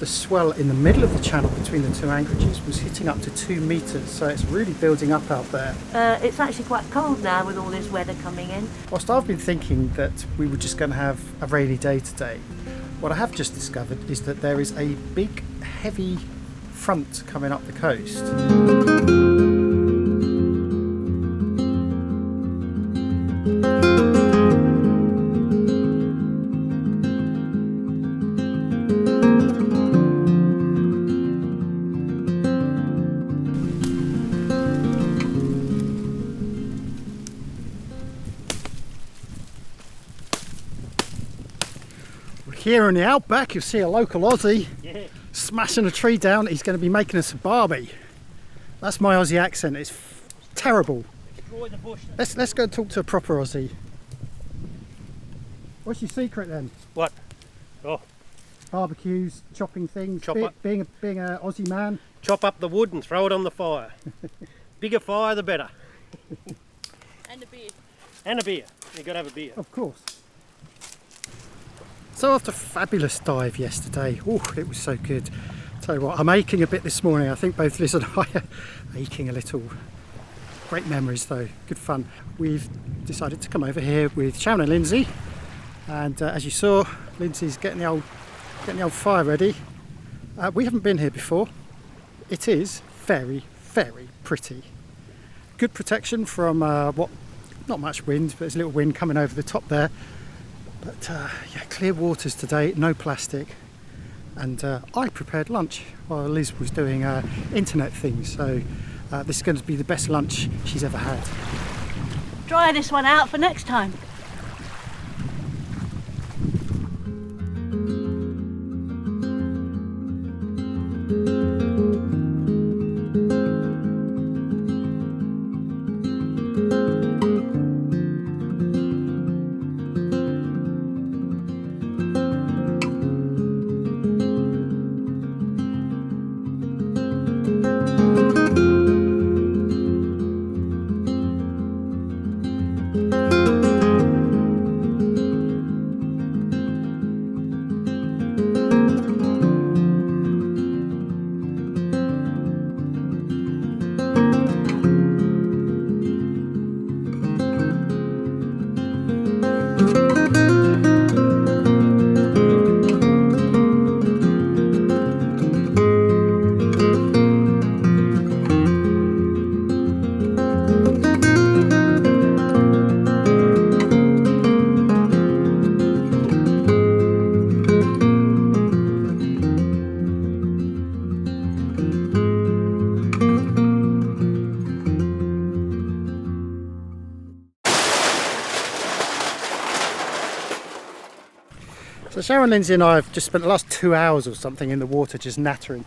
the swell in the middle of the channel between the two anchorages was hitting up to 2 metres, so it's really building up out there. It's actually quite cold now with all this weather coming in. Whilst I've been thinking that we were just going to have a rainy day today, what I have just discovered is that there is a big, heavy front coming up the coast. Here in the outback, you'll see a local Aussie smashing a tree down. He's going to be making us a barbie. That's my Aussie accent. It's terrible. Destroy the bush. Let's go and talk to a proper Aussie. What's your secret then? What? Oh, Barbecues, chopping things, being an Aussie man. chop up the wood and throw it on the fire. Bigger fire, the better. And a beer. And a beer. You've got to have a beer. Of course. So after a fabulous dive yesterday, it was so good. Tell you what, I'm aching a bit this morning. I think both Liz and I are aching a little. Great memories though, good fun. We've decided to come over here with Sharon and Lindsay, and as you saw, Lindsay's getting the old fire ready. We haven't been here before. It is very, very pretty. Good protection from not much wind, but there's a little wind coming over the top there. But yeah, clear waters today, no plastic. And I prepared lunch while Liz was doing internet things. So this is going to be the best lunch she's ever had. Try this one out for next time. So Sharon, Lindsay and I have just spent the last 2 hours or something in the water just nattering.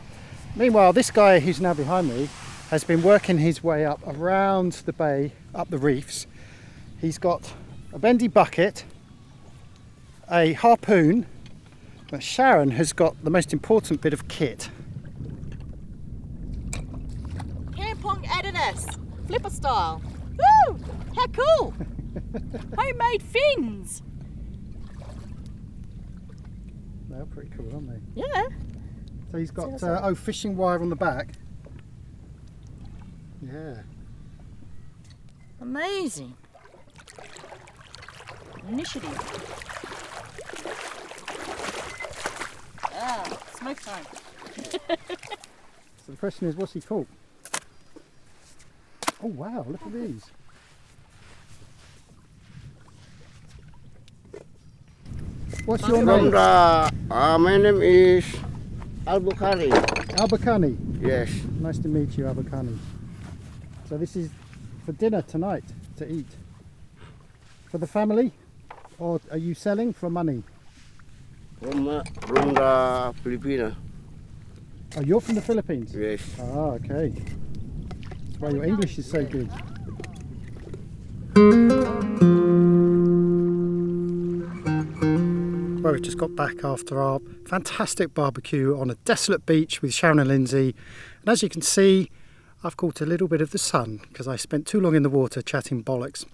Meanwhile, this guy who's now behind me has been working his way up around the bay, up the reefs. He's got a bendy bucket, a harpoon, but Sharon has got the most important bit of kit. Campong Adidas, flipper style. Woo! How cool! Homemade fins. They're pretty cool, aren't they? Yeah. So he's got fishing wire on the back. Yeah. Amazing. Initiative. Ah, smoke time. So the question is, what's he caught? Oh wow, look at these. What's your name? My name is Albukari. Albukani. Yes. Nice to meet you, Albukani. So this is for dinner tonight to eat. For the family? Or are you selling for money? From the Philippines. Oh, you're from the Philippines? Yes. Ah, okay. That's why your English is so good. Well, we've just got back after our fantastic barbecue on a desolate beach with Sharon and Lindsay. And as you can see, I've caught a little bit of the sun because I spent too long in the water chatting bollocks.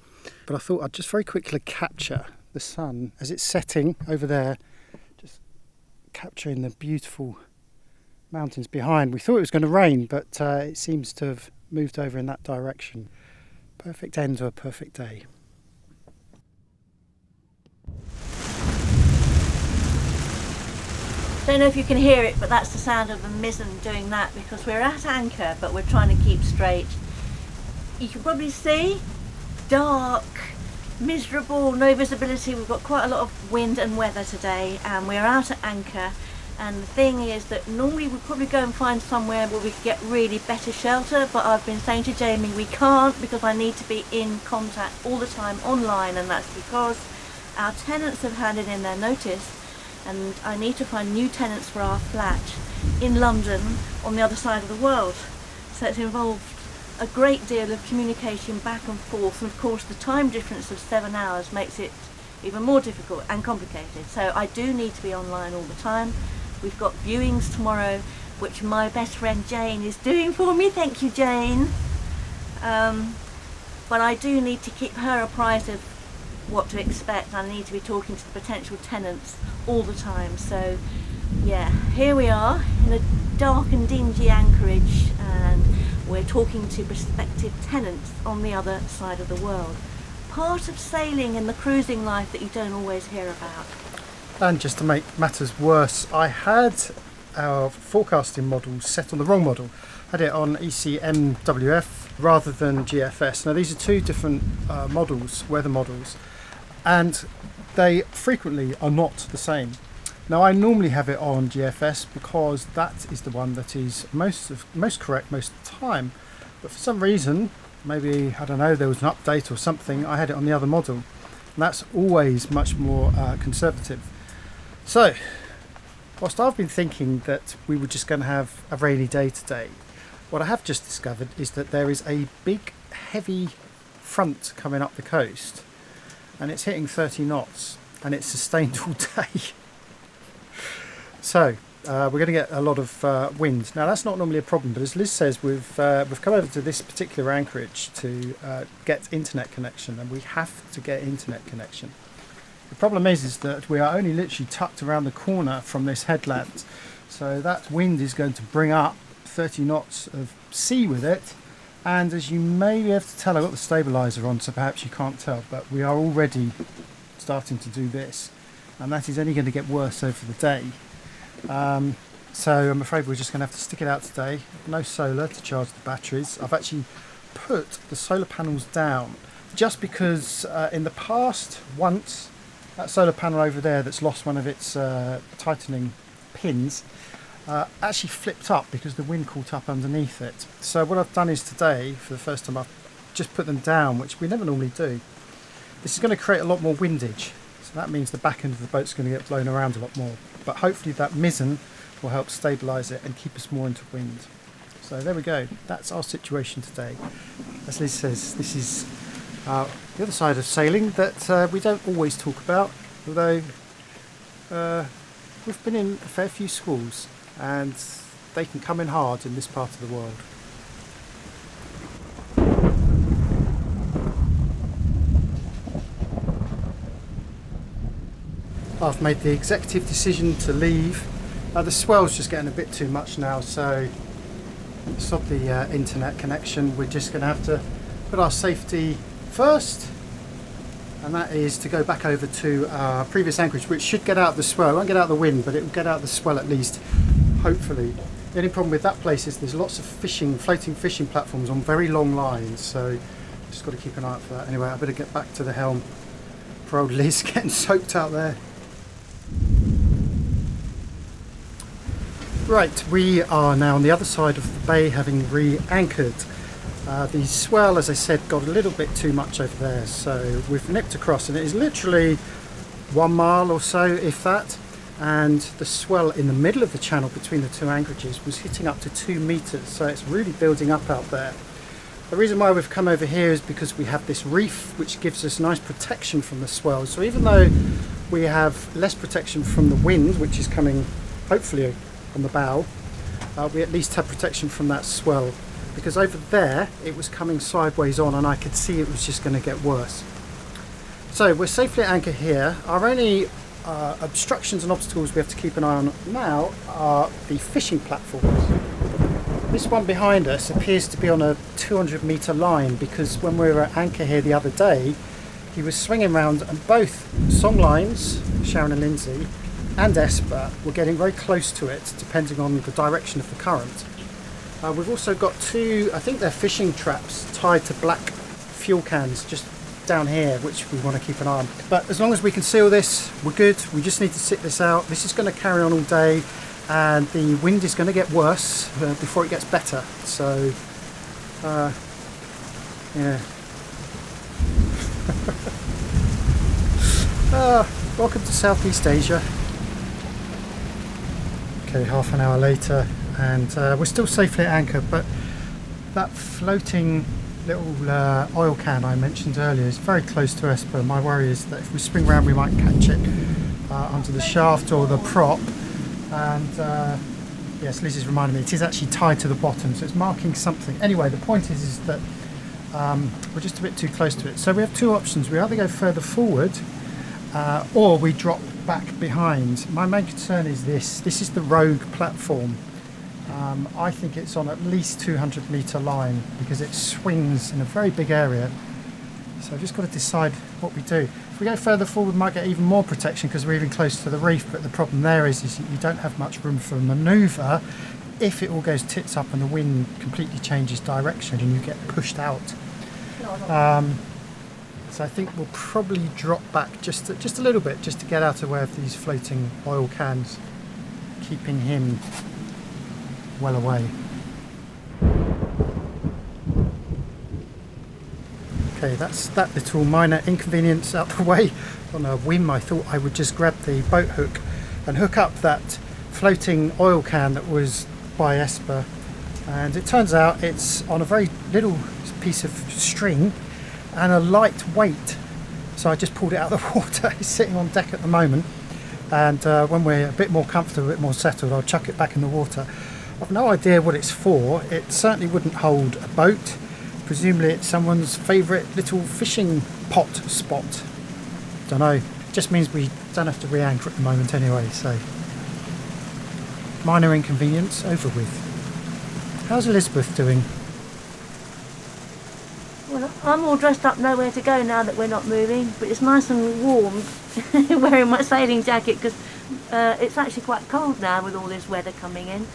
But I thought I'd just very quickly capture the sun as it's setting over there, just capturing the beautiful mountains behind. We thought it was going to rain, but it seems to have moved over in that direction. Perfect end to a perfect day. Don't know if you can hear it, but that's the sound of the mizzen doing that because we're at anchor, but we're trying to keep straight. You can probably see dark, miserable, no visibility. We've got quite a lot of wind and weather today, and we're out at anchor. And the thing is that normally we'd probably go and find somewhere where we could get really better shelter, but I've been saying to Jamie we can't because I need to be in contact all the time online, and that's because our tenants have handed in their notice and I need to find new tenants for our flat in London on the other side of the world. So it's involved a great deal of communication back and forth, and of course the time difference of 7 hours makes it even more difficult and complicated. So I do need to be online all the time. We've got viewings tomorrow, which my best friend Jane is doing for me. Thank you, Jane. But I do need to keep her apprised of what to expect. I need to be talking to the potential tenants all the time. So yeah, here we are in a dark and dingy anchorage, and we're talking to prospective tenants on the other side of the world. Part of sailing and the cruising life that you don't always hear about. And just to make matters worse, I had our forecasting model set on the wrong model. I had it on ECMWF rather than GFS. Now these are two different models, weather models, and they frequently are not the same. Now I normally have it on GFS because that is the one that is most correct most of the time, but for some reason, maybe, I don't know, there was an update or something, I had it on the other model, and that's always much more conservative. So whilst I've been thinking that we were just going to have a rainy day today, what I have just discovered is that there is a big heavy front coming up the coast, and it's hitting 30 knots and it's sustained all day. So we're going to get a lot of wind. Now that's not normally a problem, but as Liz says, we've come over to this particular anchorage to get internet connection, and we have to get internet connection. The problem is that we are only literally tucked around the corner from this headland, so that wind is going to bring up 30 knots of sea with it. And as you may be able to tell, I've got the stabiliser on, so perhaps you can't tell, but we are already starting to do this, and that is only going to get worse over the day. So I'm afraid we're just going to have to stick it out today. No solar to charge the batteries. I've actually put the solar panels down just because in the past, once, that solar panel over there that's lost one of its tightening pins actually flipped up because the wind caught up underneath it. So what I've done is today, for the first time, I've just put them down, which we never normally do. This is going to create a lot more windage, so that means the back end of the boat's going to get blown around a lot more. But hopefully that mizzen will help stabilise it and keep us more into wind. So there we go, that's our situation today. As Liz says, this is the other side of sailing that we don't always talk about, although we've been in a fair few schools and they can come in hard in this part of the world. I've made the executive decision to leave. The swell's just getting a bit too much now, so stop the internet connection. We're just going to have to put our safety first, and that is to go back over to our previous anchorage, which should get out the swell. It won't get out the wind, but it will get out the swell at least, hopefully. The only problem with that place is there's lots of fishing, floating fishing platforms on very long lines, so just got to keep an eye out for that. Anyway, I better get back to the helm for old Liz getting soaked out there. Right, we are now on the other side of the bay, having re-anchored. The swell, as I said, got a little bit too much over there, so we've nipped across, and it is literally 1 mile or so, if that, and the swell in the middle of the channel between the two anchorages was hitting up to 2 meters, so it's really building up out there. The reason why we've come over here is because we have this reef which gives us nice protection from the swell, so even though we have less protection from the wind, which is coming hopefully on the bow, we at least have protection from that swell, because over there it was coming sideways on and I could see it was just going to get worse. So we're safely at anchor here. Our only obstructions and obstacles we have to keep an eye on now are the fishing platforms. This one behind us appears to be on a 200-metre line, because when we were at anchor here the other day, he was swinging around and both song lines, Sharon and Lindsay, and Esper were getting very close to it depending on the direction of the current. We've also got two, I think they're fishing traps tied to black fuel cans just down here, which we want to keep an eye on. But as long as we can seal this, we're good. We just need to sit this out. This is going to carry on all day, and the wind is going to get worse before it gets better. So, yeah. Welcome to Southeast Asia. Okay, half an hour later, and we're still safely at anchor, but that floating little oil can I mentioned earlier is very close to Esper. My worry is that if we spring round we might catch it under the shaft or the prop, and yes, Liz is reminding me it is actually tied to the bottom, so it's marking something. Anyway, the point is that we're just a bit too close to it. So we have two options. We either go further forward or we drop back behind. My main concern is this is the rogue platform. I think it's on at least 200-metre line because it swings in a very big area. So I've just got to decide what we do. If we go further forward, we might get even more protection because we're even closer to the reef, but the problem there is you don't have much room for manoeuvre if it all goes tits up and the wind completely changes direction and you get pushed out. So I think we'll probably drop back just a little bit, just to get out of the way of these floating oil cans, keeping him well away. Okay, that's that little minor inconvenience out the way. On a whim, I thought I would just grab the boat hook and hook up that floating oil can that was by Esper, and it turns out it's on a very little piece of string and a light weight, so I just pulled it out of the water. It's sitting on deck at the moment, and when we're a bit more comfortable, a bit more settled, I'll chuck it back in the water. I've no idea what it's for. It certainly wouldn't hold a boat. Presumably it's someone's favourite little fishing pot spot. Don't know. Just means we don't have to re-anchor at the moment anyway, so minor inconvenience over with. How's Elizabeth doing? Well, I'm all dressed up, nowhere to go now that we're not moving, but it's nice and warm wearing my sailing jacket because it's actually quite cold now with all this weather coming in.